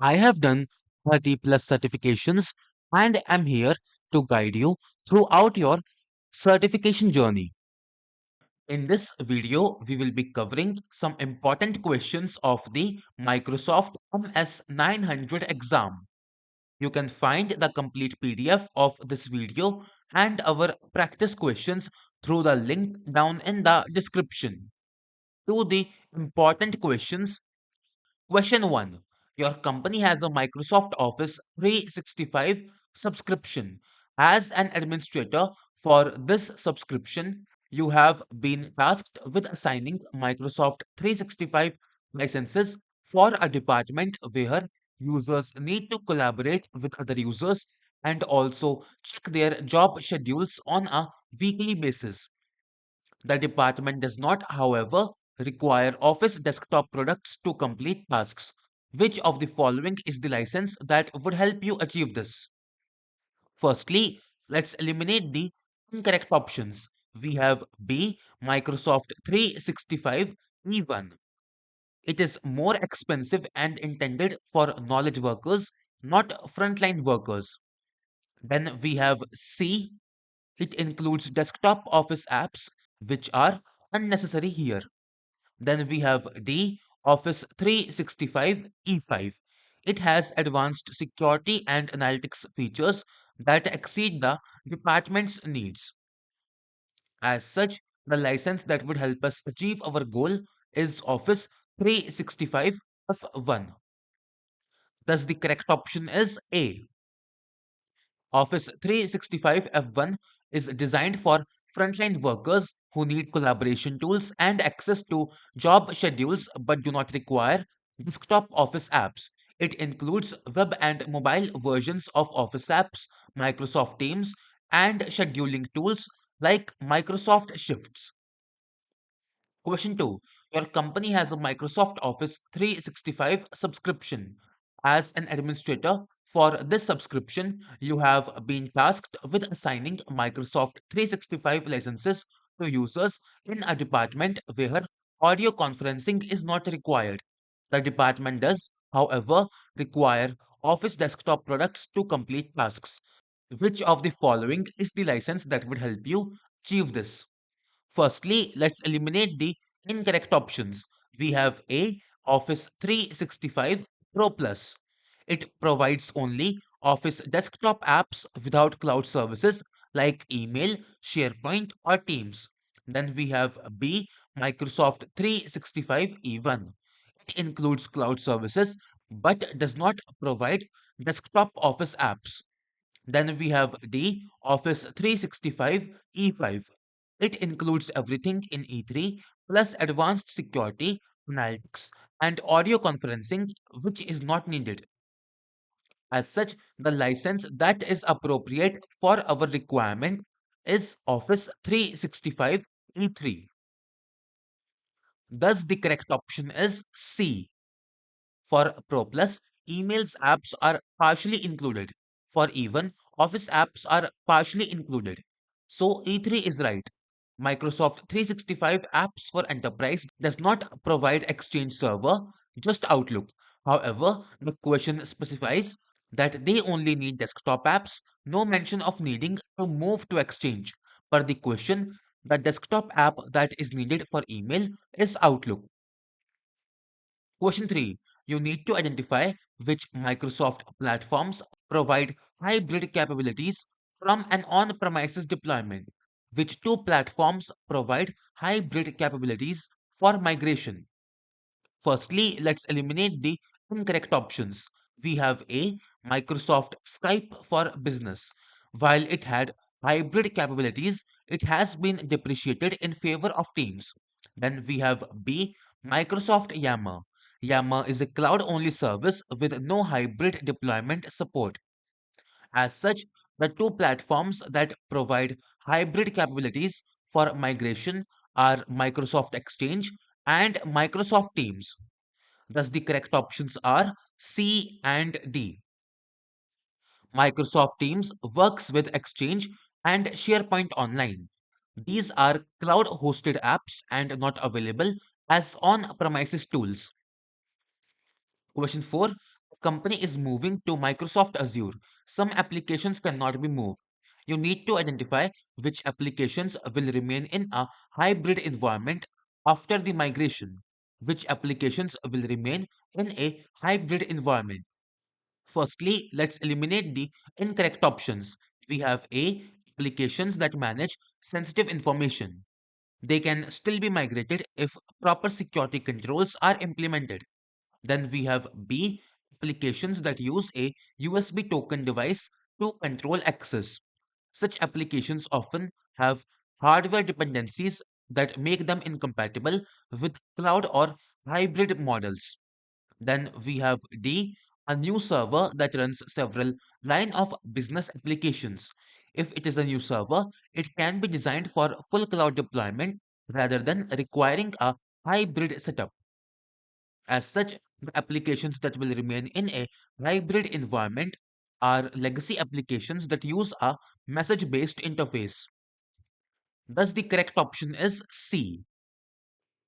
I have done 30 plus certifications and am here to guide you throughout your certification journey. In this video, we will be covering some important questions of the Microsoft MS-900 exam. You can find the complete PDF of this video and our practice questions through the link down in the description. To the important questions, question 1. Your company has a Microsoft Office 365 subscription. As an administrator for this subscription, you have been tasked with assigning Microsoft 365 licenses for a department where users need to collaborate with other users and also check their job schedules on a weekly basis. The department does not, however, require Office desktop products to complete tasks. Which of the following is the license that would help you achieve this? Firstly, let's eliminate the incorrect options. We have B, Microsoft 365 E1. It is more expensive and intended for knowledge workers, not frontline workers. Then we have C, it includes desktop Office apps, which are unnecessary here. Then we have D, Office 365 E5. It has advanced security and analytics features that exceed the department's needs. As such, the license that would help us achieve our goal is Office 365 F1. Thus, the correct option is A. Office 365 F1 is designed for frontline workers who need collaboration tools and access to job schedules but do not require desktop Office apps. It includes web and mobile versions of Office apps, Microsoft Teams, and scheduling tools like Microsoft Shifts. Question 2. Your company has a Microsoft Office 365 subscription. As an administrator for this subscription, you have been tasked with assigning Microsoft 365 licenses to users in a department where audio conferencing is not required. The department does, however, require Office desktop products to complete tasks. Which of the following is the license that would help you achieve this? Firstly, let's eliminate the incorrect options. We have A, Office 365 Pro Plus. It provides only Office desktop apps without cloud services like email, SharePoint, or Teams. Then we have B, Microsoft 365 E1. It includes cloud services but does not provide desktop Office apps. Then we have D, Office 365 E5. It includes everything in E3 plus advanced security, analytics, and audio conferencing, which is not needed. As such, the license that is appropriate for our requirement is Office 365 E3. Thus, the correct option is C. For Pro Plus, emails apps are partially included. For Even, Office apps are partially included. So E3 is right. Microsoft 365 apps for enterprise does not provide Exchange Server, just Outlook. However, the question specifies that they only need desktop apps, no mention of needing to move to Exchange. Per the question, the desktop app that is needed for email is Outlook. Question 3. You need to identify which Microsoft platforms provide hybrid capabilities from an on premises deployment. Which two platforms provide hybrid capabilities for migration? Firstly, let's eliminate the incorrect options. We have A. Microsoft Skype for Business. While it had hybrid capabilities, it has been depreciated in favor of Teams. Then we have B. Microsoft Yammer. Yammer is a cloud only service with no hybrid deployment support. As such, the two platforms that provide hybrid capabilities for migration are Microsoft Exchange and Microsoft Teams. Thus, the correct options are C and D. Microsoft Teams works with Exchange and SharePoint Online. These are cloud hosted apps and not available as on premises tools. Question 4. Company is moving to Microsoft Azure. Some applications cannot be moved. You need to identify which applications will remain in a hybrid environment after the migration. Which applications will remain in a hybrid environment. Firstly, let's eliminate the incorrect options. We have A. Applications that manage sensitive information. They can still be migrated if proper security controls are implemented. Then we have B. Applications that use a USB token device to control access. Such applications often have hardware dependencies that make them incompatible with cloud or hybrid models. Then we have D, a new server that runs several line of business applications. If it is a new server, it can be designed for full cloud deployment rather than requiring a hybrid setup. As such, the applications that will remain in a hybrid environment are legacy applications that use a message-based interface. Thus, the correct option is C.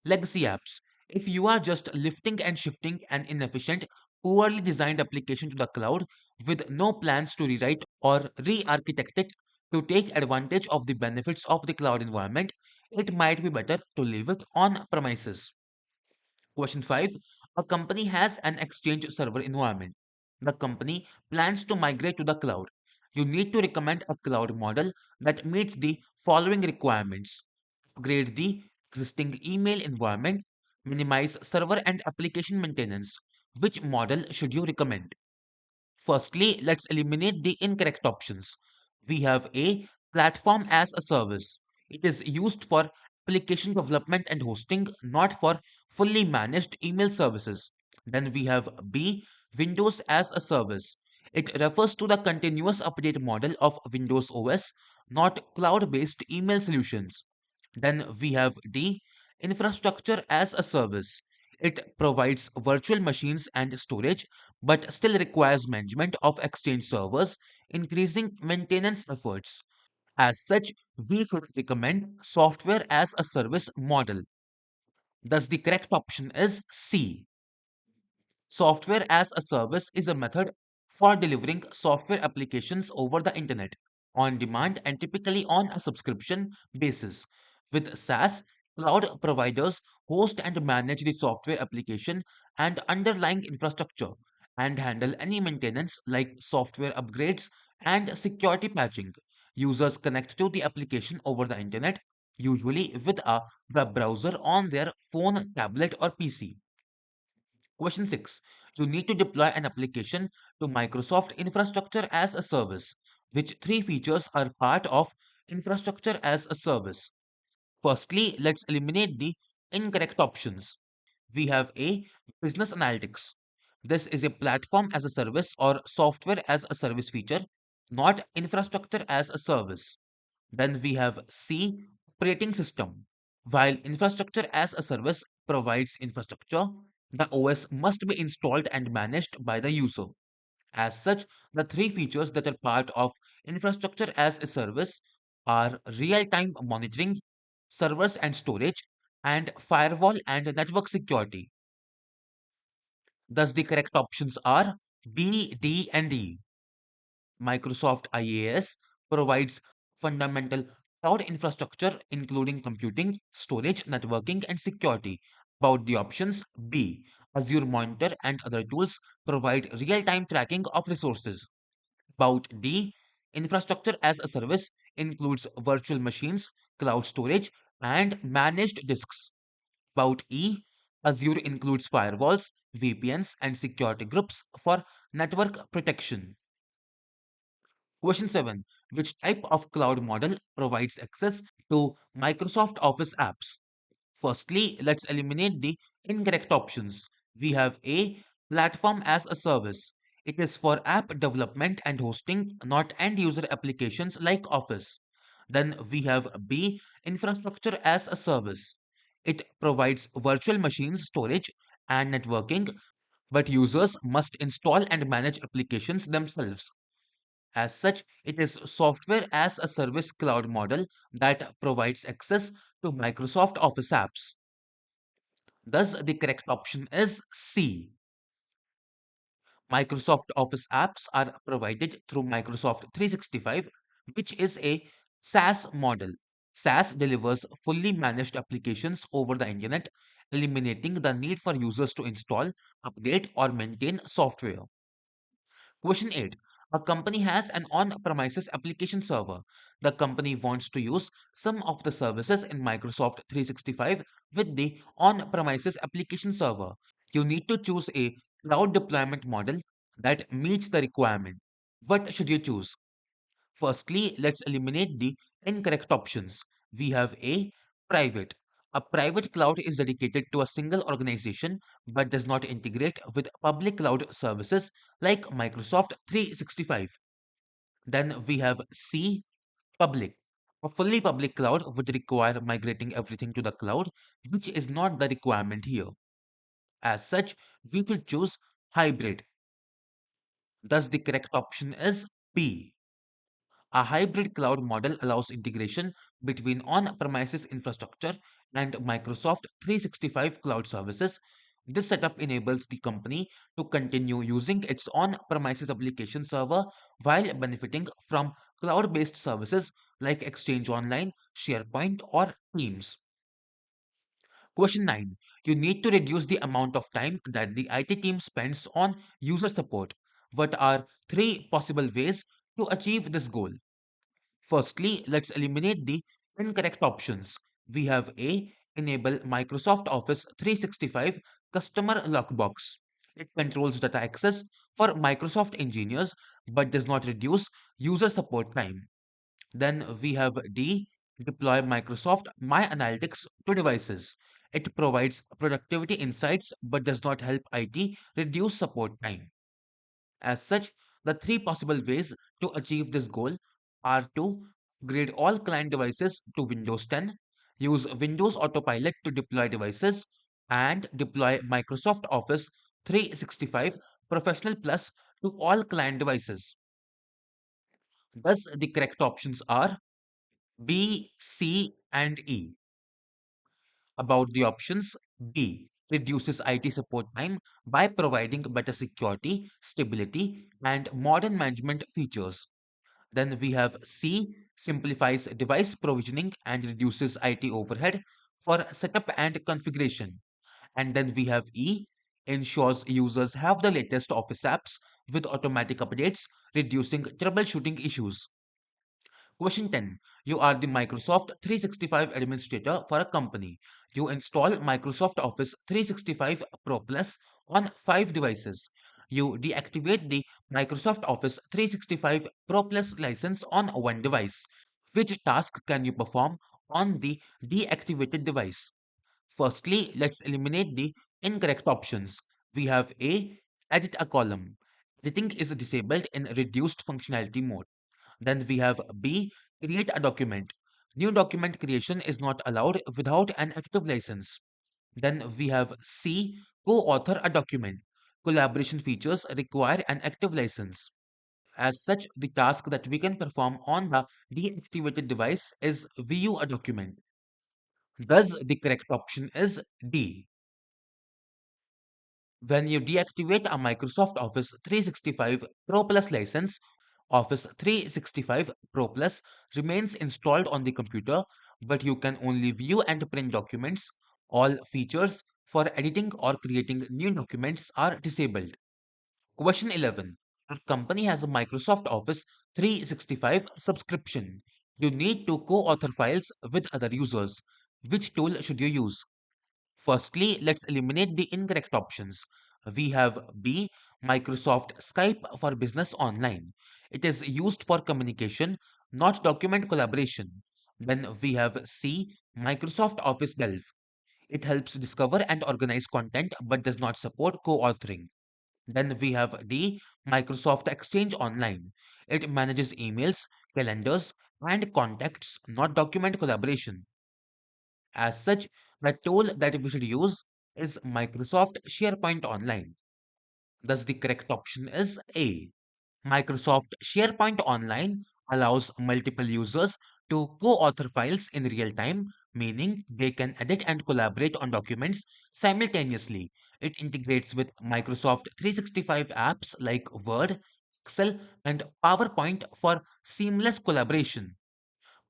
Legacy apps. If you are just lifting and shifting an inefficient, poorly designed application to the cloud with no plans to rewrite or re architect it to take advantage of the benefits of the cloud environment, it might be better to leave it on premises. Question 5. A company has an Exchange server environment. The company plans to migrate to the cloud. You need to recommend a cloud model that meets the following requirements: upgrade the existing email environment, minimize server and application maintenance. Which model should you recommend? Firstly, let's eliminate the incorrect options. We have A. Platform as a service. It is used for application development and hosting, not for fully managed email services. Then we have B. Windows as a service. It refers to the continuous update model of Windows OS, not cloud based email solutions. Then we have D. Infrastructure as a service. It provides virtual machines and storage, but still requires management of Exchange servers, increasing maintenance efforts. As such, we should recommend software as a service model. Thus, the correct option is C. Software as a service is a method for delivering software applications over the internet, on demand, and typically on a subscription basis. With SaaS, cloud providers host and manage the software application and underlying infrastructure and handle any maintenance like software upgrades and security patching. Users connect to the application over the internet, usually with a web browser on their phone, tablet, or PC. Question 6. You need to deploy an application to Microsoft Infrastructure as a Service. Which three features are part of Infrastructure as a Service? Firstly, let's eliminate the incorrect options. We have A. Business Analytics. This is a platform as a service or software as a service feature, not infrastructure as a service. Then we have C. Operating System. While infrastructure as a service provides infrastructure, the OS must be installed and managed by the user. As such, the three features that are part of infrastructure as a service are real time monitoring, servers and storage, and firewall and network security. Thus, the correct options are B, D, and E. Microsoft IaaS provides fundamental cloud infrastructure, including computing, storage, networking, and security. About the options: B. Azure Monitor and other tools provide real time tracking of resources. About D. Infrastructure as a service includes virtual machines, cloud storage, and managed disks. About E. Azure includes firewalls, VPNs, and security groups for network protection. Question 7. Which type of cloud model provides access to Microsoft Office apps? Firstly, let's eliminate the incorrect options. We have A. Platform as a service. It is for app development and hosting, not end user applications like Office. Then we have B. Infrastructure as a service. It provides virtual machines, storage, and networking, but users must install and manage applications themselves. As such, it is software as a service cloud model that provides access to Microsoft Office apps. Thus, the correct option is C. Microsoft Office apps are provided through Microsoft 365, which is a SaaS model. SaaS delivers fully managed applications over the internet, eliminating the need for users to install, update, or maintain software. Question 8. A company has an on premises application server. The company wants to use some of the services in Microsoft 365 with the on premises application server. You need to choose a cloud deployment model that meets the requirement. What should you choose? Firstly, let's eliminate the incorrect options. We have a private. A private cloud is dedicated to a single organization but does not integrate with public cloud services like Microsoft 365. Then we have C, public. A fully public cloud would require migrating everything to the cloud, which is not the requirement here. As such, we will choose hybrid. Thus, the correct option is B. A hybrid cloud model allows integration between on premises infrastructure and Microsoft 365 cloud services. This setup enables the company to continue using its on premises application server while benefiting from cloud based services like Exchange Online, SharePoint, or Teams. Question 9. You need to reduce the amount of time that the IT team spends on user support. What are three possible ways to achieve this goal? Firstly, let's eliminate the incorrect options. We have A. Enable Microsoft Office 365 Customer Lockbox. It controls data access for Microsoft engineers but does not reduce user support time. Then we have D. Deploy Microsoft My Analytics to devices. It provides productivity insights but does not help IT reduce support time. As such, the three possible ways to achieve this goal are to grade all client devices to Windows 10, use Windows Autopilot to deploy devices, and deploy Microsoft Office 365 Professional Plus to all client devices. Thus, the correct options are B, C, and E. About the options, B reduces IT support time by providing better security, stability, and modern management features. Then we have C simplifies device provisioning and reduces IT overhead for setup and configuration. And then we have E ensures users have the latest Office apps with automatic updates, reducing troubleshooting issues. Question 10. You are the Microsoft 365 administrator for a company. You install Microsoft Office 365 Pro Plus on 5 devices. You deactivate the Microsoft Office 365 Pro Plus license on one device. Which task can you perform on the deactivated device? Firstly, let's eliminate the incorrect options. We have A. Edit a column. Editing is disabled in reduced functionality mode. Then we have B. Create a document. New document creation is not allowed without an active license. Then we have C. Co-author a document. Collaboration features require an active license. As such, the task that we can perform on the deactivated device is view a document. Thus, the correct option is D. When you deactivate a Microsoft Office 365 Pro Plus license, Office 365 Pro Plus remains installed on the computer, but you can only view and print documents. All features for editing or creating new documents are disabled. Question 11. A company has a Microsoft Office 365 subscription. You need to co author files with other users. Which tool should you use? Firstly, let's eliminate the incorrect options. We have B. Microsoft Skype for Business Online. It is used for communication, not document collaboration. Then we have C. Microsoft Office Delve. It helps discover and organize content but does not support co authoring. Then we have D. Microsoft Exchange Online. It manages emails, calendars, and contacts, not document collaboration. As such, the tool that we should use is Microsoft SharePoint Online. Thus, the correct option is A. Microsoft SharePoint Online allows multiple users to co author files in real time meaning they can edit and collaborate on documents simultaneously. It integrates with Microsoft 365 apps like Word, Excel, and PowerPoint for seamless collaboration.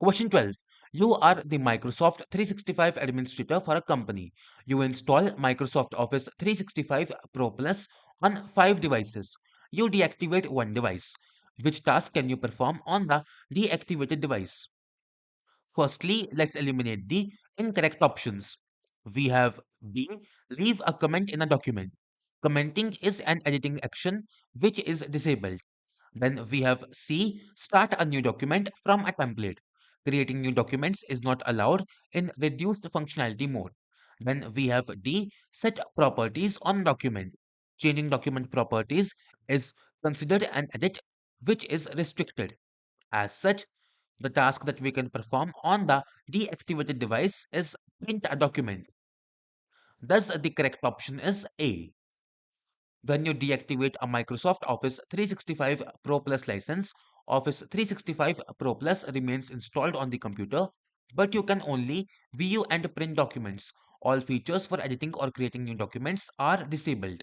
Question 12. You are the Microsoft 365 administrator for a company. You install Microsoft Office 365 Pro Plus on 5 devices. You deactivate one device. Which task can you perform on the deactivated device? Firstly, let's eliminate the incorrect options. We have B. Leave a comment in a document. Commenting is an editing action which is disabled. Then we have C. Start a new document from a template. Creating new documents is not allowed in reduced functionality mode. Then we have D. Set properties on document. Changing document properties is considered an edit which is restricted. As such, the task that we can perform on the deactivated device is print a document. Thus, the correct option is A. When you deactivate a Microsoft Office 365 Pro Plus license, Office 365 Pro Plus remains installed on the computer, but you can only view and print documents. All features for editing or creating new documents are disabled.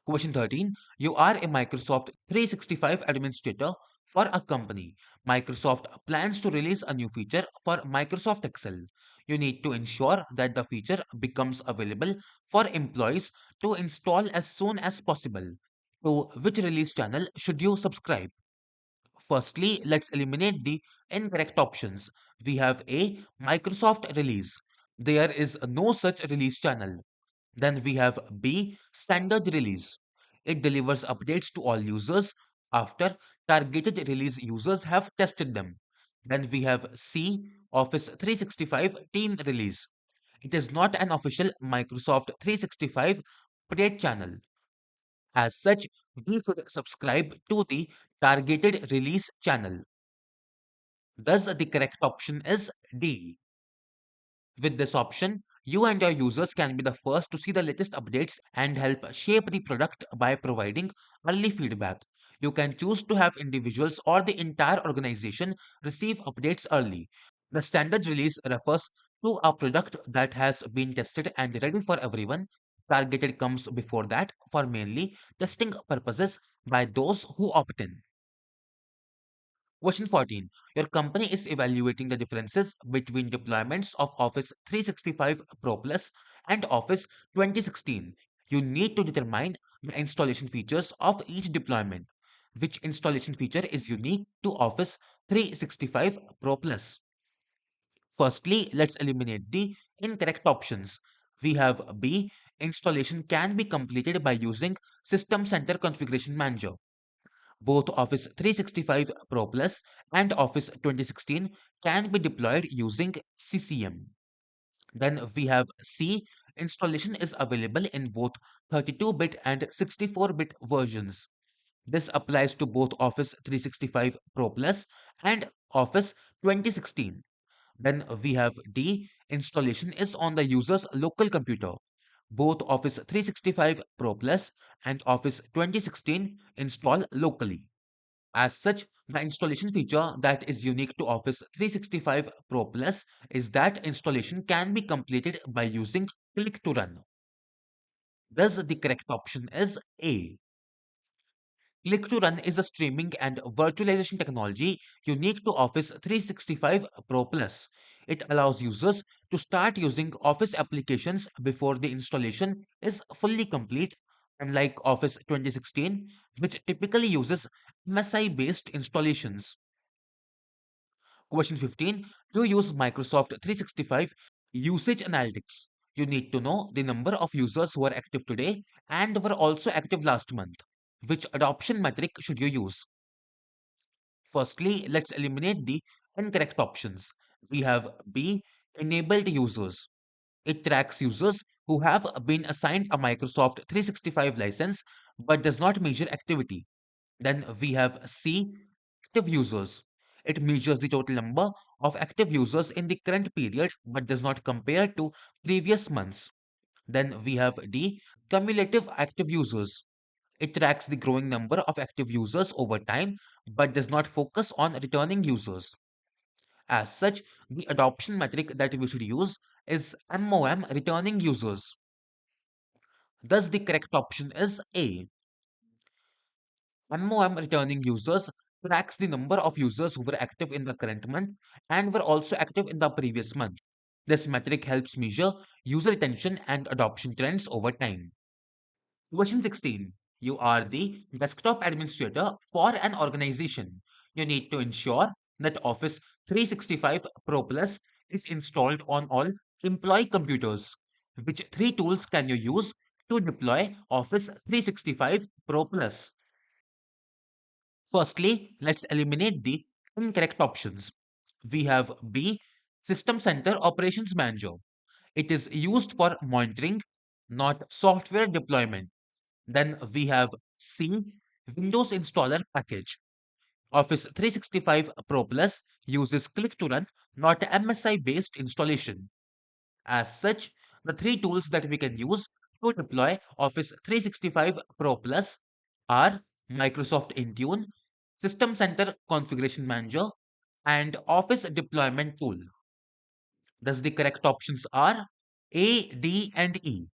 Question 13. You are a Microsoft 365 administrator for a company. Microsoft plans to release a new feature for Microsoft Excel. You need to ensure that the feature becomes available for employees to install as soon as possible. To which release channel should you subscribe? Firstly, let's eliminate the incorrect options. We have A. Microsoft release. There is no such release channel. Then we have B. Standard release. It delivers updates to all users after targeted release users have tested them. Then we have C. Office 365 team release. It is not an official Microsoft 365 update channel. As such, we should subscribe to the targeted release channel. Thus, the correct option is D. With this option, you and your users can be the first to see the latest updates and help shape the product by providing early feedback. You can choose to have individuals or the entire organization receive updates early. The standard release refers to a product that has been tested and ready for everyone. Targeted comes before that for mainly testing purposes by those who opt in. Question 14. Your company is evaluating the differences between deployments of Office 365 Pro Plus and Office 2016. You need to determine the installation features of each deployment. Which installation feature is unique to Office 365 Pro Plus? Firstly, let's eliminate the incorrect options. We have B. Installation can be completed by using System Center Configuration Manager. Both Office 365 Pro Plus and Office 2016 can be deployed using CCM. Then we have C. Installation is available in both 32-bit and 64-bit versions. This applies to both Office 365 Pro Plus and Office 2016. Then we have D. Installation is on the user's local computer. Both Office 365 Pro Plus and Office 2016 install locally. As such, the installation feature that is unique to Office 365 Pro Plus is that installation can be completed by using Click to Run. Thus, the correct option is A. Click to Run is a streaming and virtualization technology unique to Office 365 Pro Plus. It allows users to start using Office applications before the installation is fully complete, unlike Office 2016, which typically uses MSI based installations. Question 15. To use Microsoft 365 usage analytics, you need to know the number of users who are active today and were also active last month. Which adoption metric should you use? Firstly, let's eliminate the incorrect options. We have B. Enabled users. It tracks users who have been assigned a Microsoft 365 license but does not measure activity. Then we have C. Active users. It measures the total number of active users in the current period but does not compare to previous months. Then we have D. Cumulative active users. It tracks the growing number of active users over time but does not focus on returning users. As such, the adoption metric that we should use is MOM returning users. Thus, the correct option is A. MOM returning users tracks the number of users who were active in the current month and were also active in the previous month. This metric helps measure user retention and adoption trends over time. Question 16. You are the desktop administrator for an organization. You need to ensure that Office 365 Pro Plus is installed on all employee computers. Which three tools can you use to deploy Office 365 Pro Plus? Firstly, let's eliminate the incorrect options. We have B, System Center Operations Manager. It is used for monitoring, not software deployment. Then we have C, Windows Installer Package. Office 365 Pro Plus uses Click to Run, not MSI based installation. As such, the three tools that we can use to deploy Office 365 Pro Plus are Microsoft Intune, System Center Configuration Manager, and Office Deployment Tool. Thus, the correct options are A, D, and E.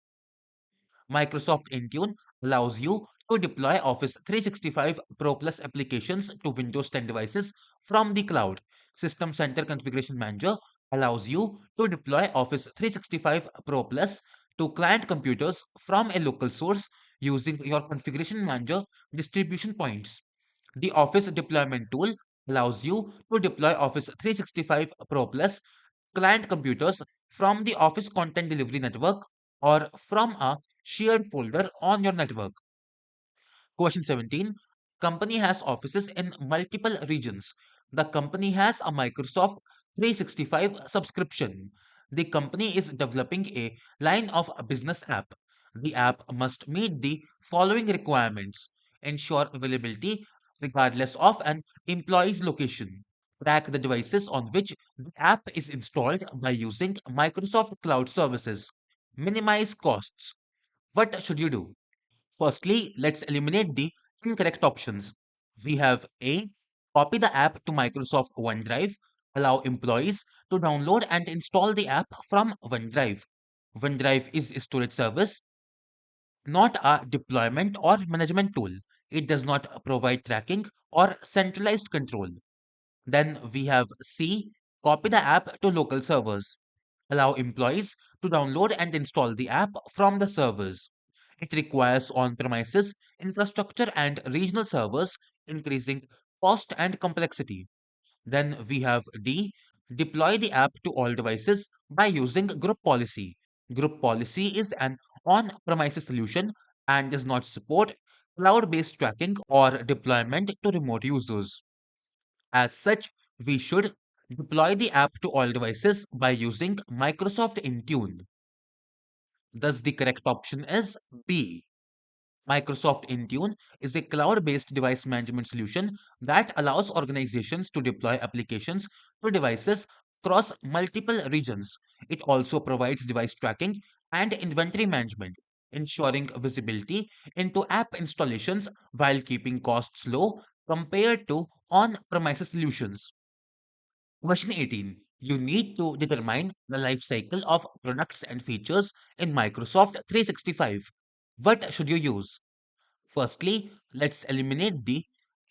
Microsoft Intune allows you to deploy Office 365 Pro Plus applications to Windows 10 devices from the cloud. System Center Configuration Manager allows you to deploy Office 365 Pro Plus to client computers from a local source using your Configuration Manager distribution points. The Office Deployment Tool allows you to deploy Office 365 Pro Plus client computers from the Office Content Delivery Network or from a shared folder on your network. Question 17. Company has offices in multiple regions. The company has a Microsoft 365 subscription. The company is developing a line of business app. The app must meet the following requirements: ensure availability regardless of an employee's location, track the devices on which the app is installed by using Microsoft Cloud Services, minimize costs. What should you do? Firstly, let's eliminate the incorrect options. We have A. Copy the app to Microsoft OneDrive. Allow employees to download and install the app from OneDrive. OneDrive is a storage service, not a deployment or management tool. It does not provide tracking or centralized control. Then we have C. Copy the app to local servers. Allow employees to download and install the app from the servers. It requires on premises infrastructure and regional servers, increasing cost and complexity. Then we have D. Deploy the app to all devices by using group policy. Group policy is an on premises solution and does not support cloud based tracking or deployment to remote users. As such, we should deploy the app to all devices by using Microsoft Intune. Thus, the correct option is B. Microsoft Intune is a cloud based device management solution that allows organizations to deploy applications to devices across multiple regions. It also provides device tracking and inventory management, ensuring visibility into app installations while keeping costs low compared to on premises solutions. Question 18. You need to determine the life cycle of products and features in Microsoft 365. What should you use? Firstly, let's eliminate the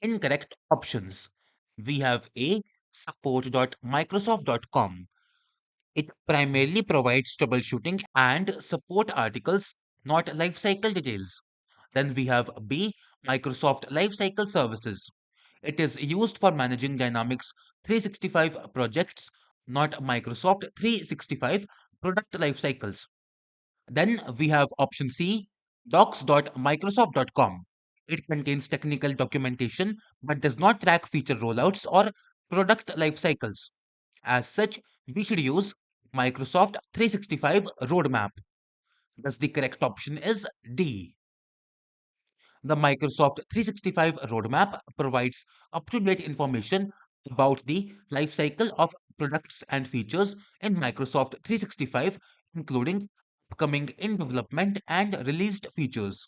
incorrect options. We have A, support.microsoft.com. It primarily provides troubleshooting and support articles, not lifecycle details. Then we have B, Microsoft Lifecycle Services. It is used for managing Dynamics 365 projects, not Microsoft 365 product lifecycles. Then we have option C, docs.microsoft.com. It contains technical documentation but does not track feature rollouts or product life cycles. As such, we should use Microsoft 365 Roadmap. Thus, the correct option is D. The Microsoft 365 Roadmap provides up to date information about the life cycle of products and features in Microsoft 365, including upcoming in development and released features.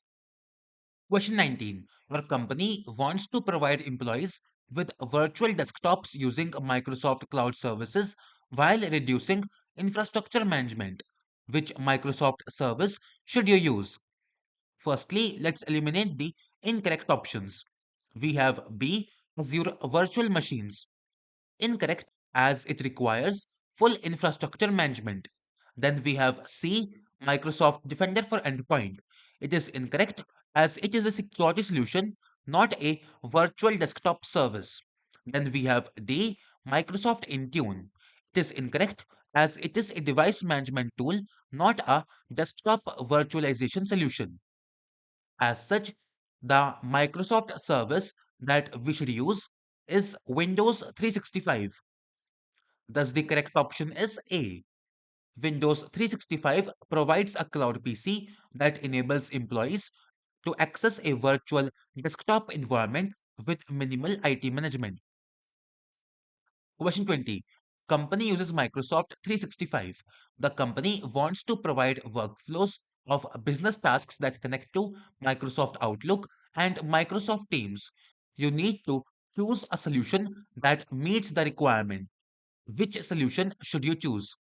Question 19. Your company wants to provide employees with virtual desktops using Microsoft Cloud Services while reducing infrastructure management. Which Microsoft service should you use? Firstly, let's eliminate the incorrect options. We have B, Azure Virtual Machines. Incorrect, as it requires full infrastructure management. Then we have C, Microsoft Defender for Endpoint. It is incorrect, as it is a security solution, not a virtual desktop service. Then we have D, Microsoft Intune. It is incorrect, as it is a device management tool, not a desktop virtualization solution. As such, the Microsoft service that we should use is Windows 365. Thus, the correct option is A. Windows 365 provides a cloud PC that enables employees to access a virtual desktop environment with minimal IT management. Question 20. Company uses Microsoft 365. The company wants to provide workflows of business tasks that connect to Microsoft Outlook and Microsoft Teams. You need to choose a solution that meets the requirement. Which solution should you choose?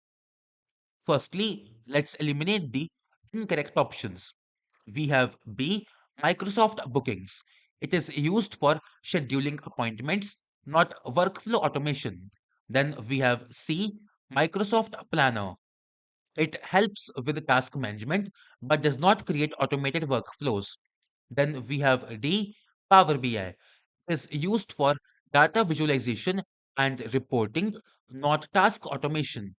Firstly, let's eliminate the incorrect options. We have B, Microsoft Bookings. It is used for scheduling appointments, not workflow automation. Then we have C, Microsoft Planner. It helps with task management but does not create automated workflows. Then we have D, Power BI. It is used for data visualization and reporting, not task automation.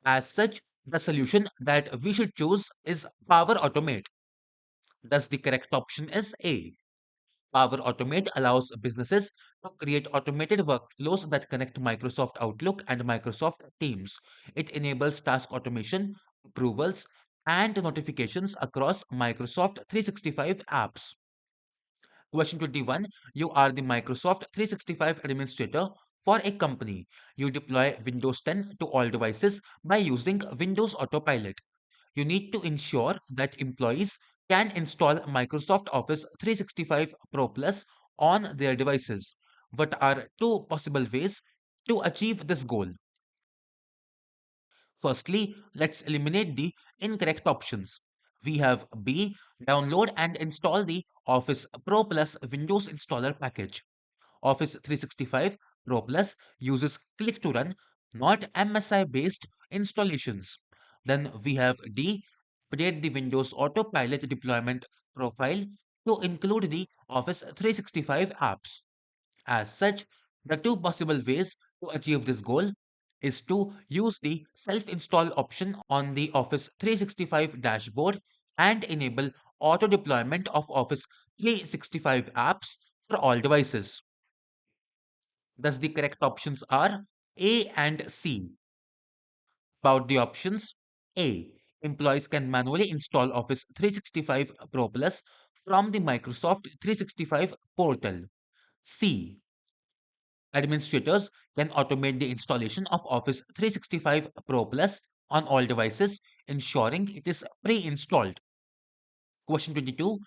As such, the solution that we should choose is Power Automate. Thus, the correct option is A. Power Automate allows businesses to create automated workflows that connect Microsoft Outlook and Microsoft Teams. It enables task automation, approvals, and notifications across Microsoft 365 apps. Question 21. You are the Microsoft 365 administrator for a company. You deploy Windows 10 to all devices by using Windows Autopilot. You need to ensure that employees can install Microsoft Office 365 Pro Plus on their devices. What are two possible ways to achieve this goal? Firstly, let's eliminate the incorrect options. We have B. Download and install the Office Pro Plus Windows Installer package. Office 365 Pro Plus uses click to run, not MSI based installations. Then we have D. Update the Windows Autopilot deployment profile to include the Office 365 apps. As such, the two possible ways to achieve this goal is to use the self-install option on the Office 365 dashboard and enable auto deployment of Office 365 apps for all devices. Thus, the correct options are A and C. About the options, A. Employees can manually install Office 365 Pro Plus from the Microsoft 365 portal. C. Administrators can automate the installation of Office 365 Pro Plus on all devices, ensuring it is pre-installed. Question 22.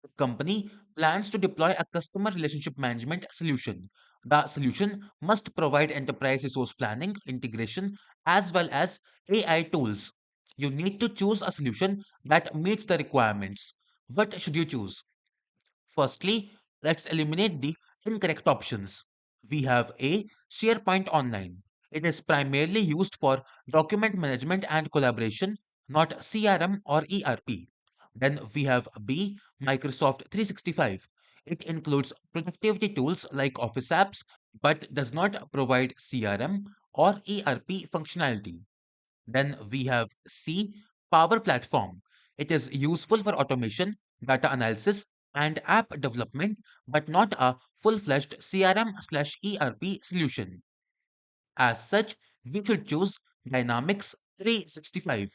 The company plans to deploy a customer relationship management solution. The solution must provide enterprise resource planning, integration, as well as AI tools. You need to choose a solution that meets the requirements. What should you choose? Firstly, let's eliminate the incorrect options. We have A. SharePoint Online. It is primarily used for document management and collaboration, not CRM or ERP. Then we have B. Microsoft 365. It includes productivity tools like Office apps, but does not provide CRM or ERP functionality. Then we have C, Power Platform. It is useful for automation, data analysis, and app development, but not a full-fledged CRM/ERP solution. As such, we should choose Dynamics 365.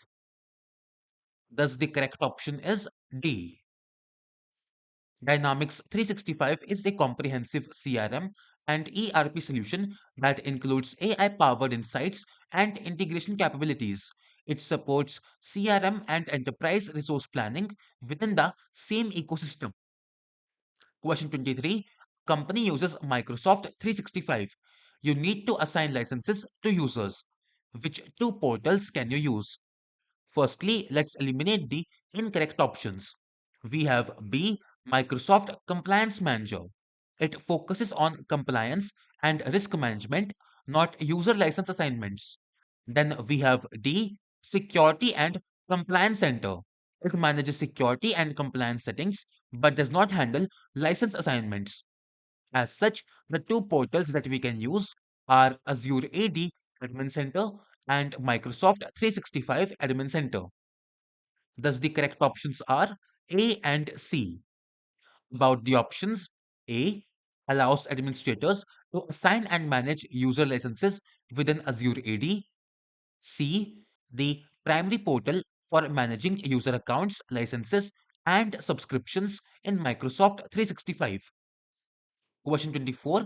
Thus, the correct option is D. Dynamics 365 is a comprehensive CRM and ERP solution that includes AI powered insights and integration capabilities. It supports CRM and enterprise resource planning within the same ecosystem. Question 23. company uses Microsoft 365. You need to assign licenses to users. Which two portals can you use? Firstly, let's eliminate the incorrect options. We have B, Microsoft Compliance Manager. It focuses on compliance and risk management, not user license assignments. Then we have D, Security and Compliance Center. It manages security and compliance settings but does not handle license assignments. As such, the two portals that we can use are Azure AD Admin Center and Microsoft 365 Admin Center. Thus, the correct options are A and C. About the options, A allows administrators to assign and manage user licenses within Azure AD. C, the primary portal for managing user accounts, licenses, and subscriptions in Microsoft 365. Question 24.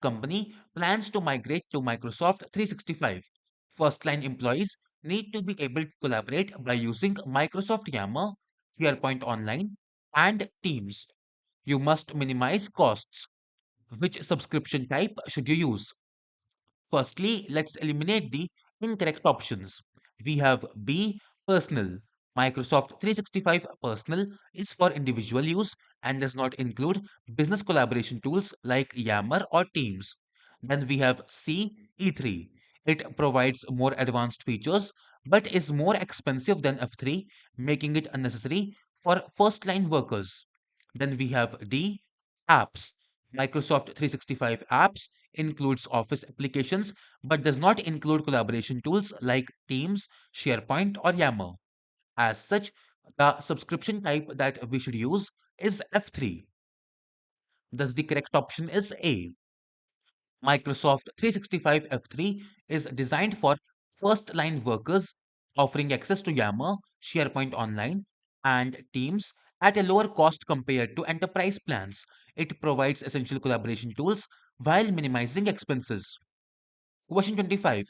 Company plans to migrate to Microsoft 365. First line employees need to be able to collaborate by using Microsoft Yammer, SharePoint Online, and Teams. You must minimize costs. Which subscription type should you use? Firstly, let's eliminate the incorrect options. We have B, personal. Microsoft 365 personal is for individual use and does not include business collaboration tools like Yammer or Teams. Then we have C, E3. It provides more advanced features but is more expensive than F3, making it unnecessary for first line workers. Then we have D, apps. Microsoft 365 apps includes Office applications but does not include collaboration tools like Teams, SharePoint, or Yammer. As such, the subscription type that we should use is F3. Thus, the correct option is A. Microsoft 365 F3 is designed for first line workers, offering access to Yammer, SharePoint Online, and Teams at a lower cost compared to enterprise plans. It provides essential collaboration tools while minimizing expenses. Question 25.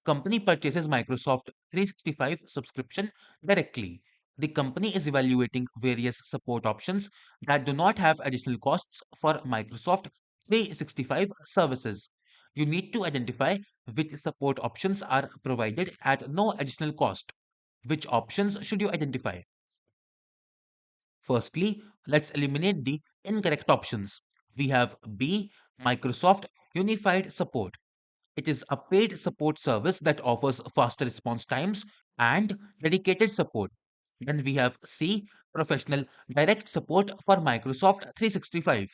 Company purchases Microsoft 365 subscription directly. The company is evaluating various support options that do not have additional costs for Microsoft 365 services. You need to identify which support options are provided at no additional cost. Which options should you identify? Firstly, let's eliminate the incorrect options. We have B, Microsoft Unified Support. It is a paid support service that offers faster response times and dedicated support. Then we have C, professional direct support for Microsoft 365.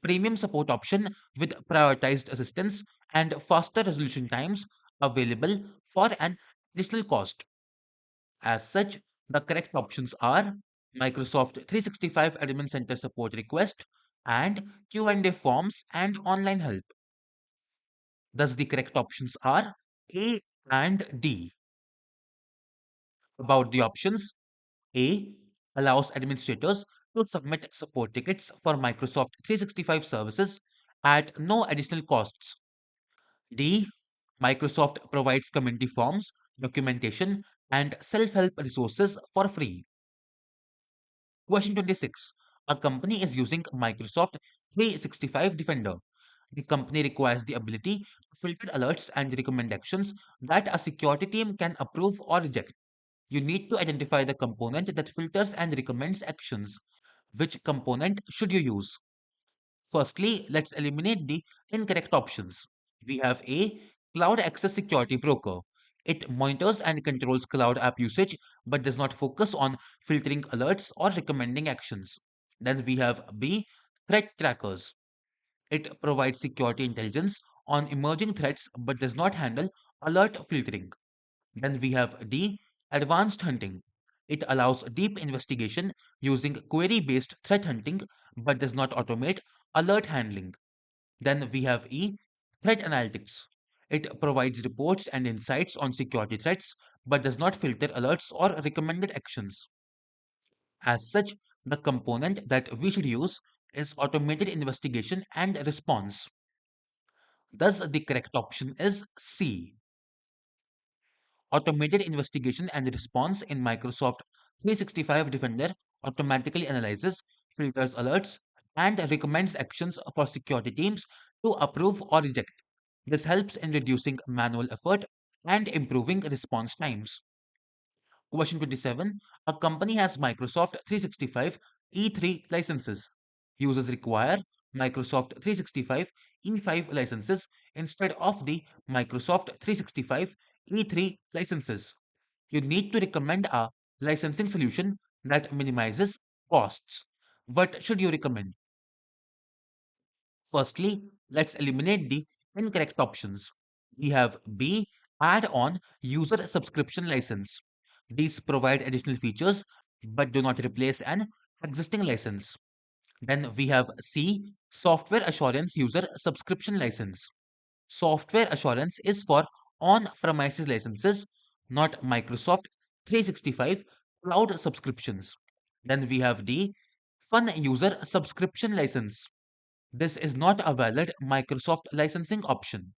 Premium support option with prioritized assistance and faster resolution times available for an additional cost. As such, the correct options are Microsoft 365 Admin Center support request and Q&A forms and online help. Thus, the correct options are A and D. About the options, A allows administrators to submit support tickets for Microsoft 365 services at no additional costs. D. Microsoft provides community forms, documentation, and self help resources for free. Question 26. A company is using Microsoft 365 Defender. The company requires the ability to filter alerts and recommend actions that a security team can approve or reject. You need to identify the component that filters and recommends actions. Which component should you use? Firstly, let's eliminate the incorrect options. We have A, Cloud Access Security Broker. It monitors and controls cloud app usage but does not focus on filtering alerts or recommending actions. Then we have B, Threat Trackers. It provides security intelligence on emerging threats but does not handle alert filtering. Then we have D, Advanced Hunting. It allows deep investigation using query based threat hunting but does not automate alert handling. Then we have E, Threat Analytics. It provides reports and insights on security threats but does not filter alerts or recommended actions. As such, the component that we should use is automated investigation and response. Thus, the correct option is C. Automated investigation and response in Microsoft 365 Defender automatically analyzes, filters alerts, and recommends actions for security teams to approve or reject. This helps in reducing manual effort and improving response times. Question 27. A company has Microsoft 365 E3 licenses. Users require Microsoft 365 E5 licenses instead of the Microsoft 365 E3 licenses. You need to recommend a licensing solution that minimizes costs. What should you recommend? Firstly, let's eliminate the incorrect options. We have B, add on user subscription license. These provide additional features but do not replace an existing license. Then we have C, software assurance user subscription license. Software assurance is for on premises licenses, not Microsoft 365 cloud subscriptions. Then we have D, fun user subscription license. This is not a valid Microsoft licensing option.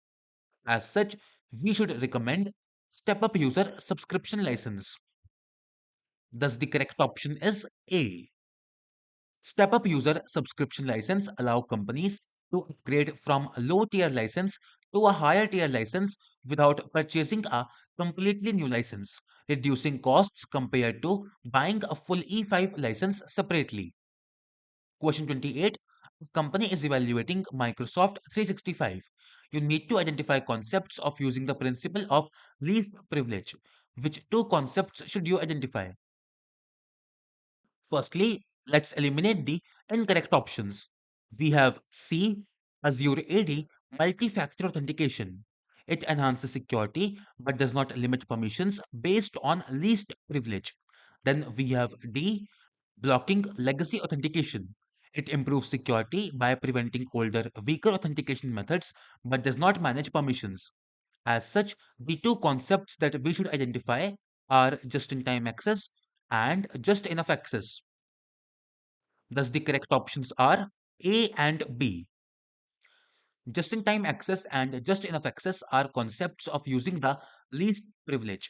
As such, we should recommend Step Up User Subscription License. Thus, the correct option is A. Step Up User Subscription License allow companies to upgrade from a low tier license to a higher tier license without purchasing a completely new license, reducing costs compared to buying a full E5 license separately. Question 28. A company is evaluating Microsoft 365. You need to identify concepts of using the principle of least privilege. Which two concepts should you identify? Firstly, let's eliminate the incorrect options. We have C, Azure AD, multi-factor authentication. It enhances security but does not limit permissions based on least privilege. Then we have D, blocking legacy authentication. It improves security by preventing older, weaker authentication methods but does not manage permissions. As such, the two concepts that we should identify are just in time access and just enough access. Thus, the correct options are A and B. Just in time access and just enough access are concepts of using the least privilege.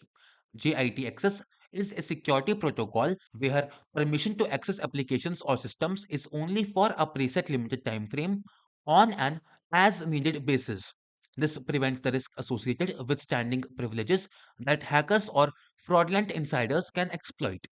JIT access is a security protocol where permission to access applications or systems is only for a preset limited time frame on an as needed basis. This prevents the risk associated with standing privileges that hackers or fraudulent insiders can exploit.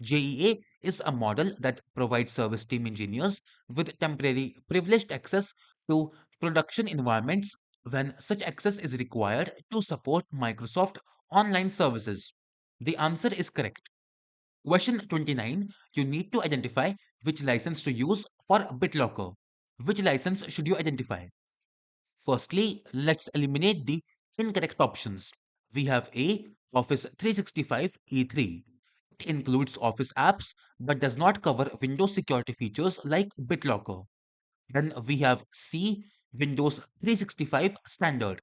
JEA is a model that provides service team engineers with temporary privileged access to production environments when such access is required to support Microsoft online services. The answer is correct. Question 29. You need to identify which license to use for BitLocker. Which license should you identify? Firstly, let's eliminate the incorrect options. We have A, Office 365 E3. It includes Office apps but does not cover Windows security features like BitLocker. Then we have C, Windows 365 Standard.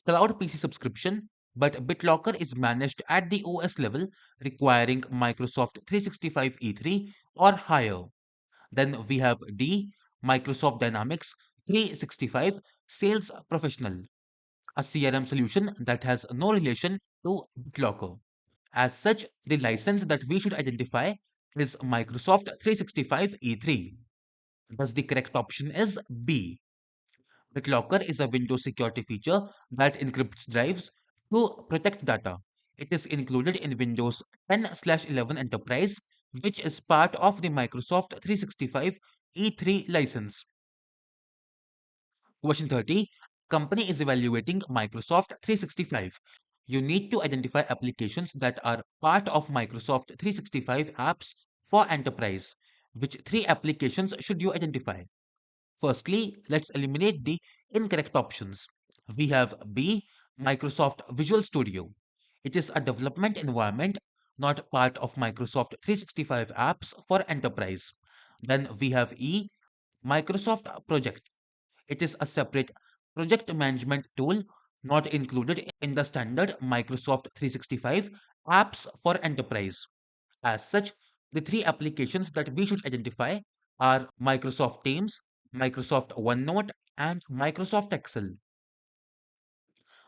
Cloud PC subscription, but BitLocker is managed at the OS level, requiring Microsoft 365 E3 or higher. Then we have D, Microsoft Dynamics 365 Sales Professional, a CRM solution that has no relation to BitLocker. As such, the license that we should identify is Microsoft 365 E3. Thus, the correct option is B. BitLocker is a Windows security feature that encrypts drives to protect data. It is included in Windows 10/11 Enterprise, which is part of the Microsoft 365 E3 license. Question 30. Company is evaluating Microsoft 365. You need to identify applications that are part of Microsoft 365 apps for enterprise. Which three applications should you identify? Firstly, let's eliminate the incorrect options. We have B, Microsoft Visual Studio. It is a development environment, not part of Microsoft 365 apps for enterprise. Then we have E, Microsoft Project. It is a separate project management tool not included in the standard Microsoft 365 apps for enterprise. As such, the three applications that we should identify are Microsoft Teams, Microsoft OneNote, and Microsoft Excel.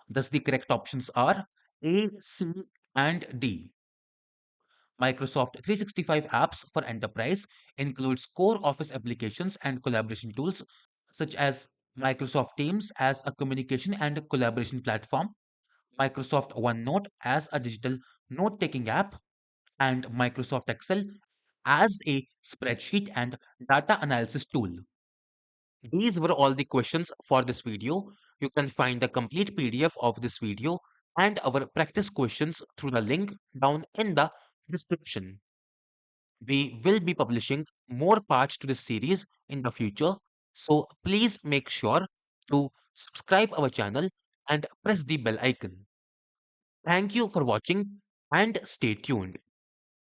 Thus, the correct options are A, C, and D. Microsoft 365 apps for enterprise includes core office applications and collaboration tools such as Microsoft Teams as a communication and collaboration platform, Microsoft OneNote as a digital note-taking app, and Microsoft Excel as a spreadsheet and data analysis tool. These were all the questions for this video. You can find the complete PDF of this video and our practice questions through the link down in the description. We will be publishing more parts to this series in the future, so please make sure to subscribe our channel and press the bell icon. Thank you for watching and stay tuned.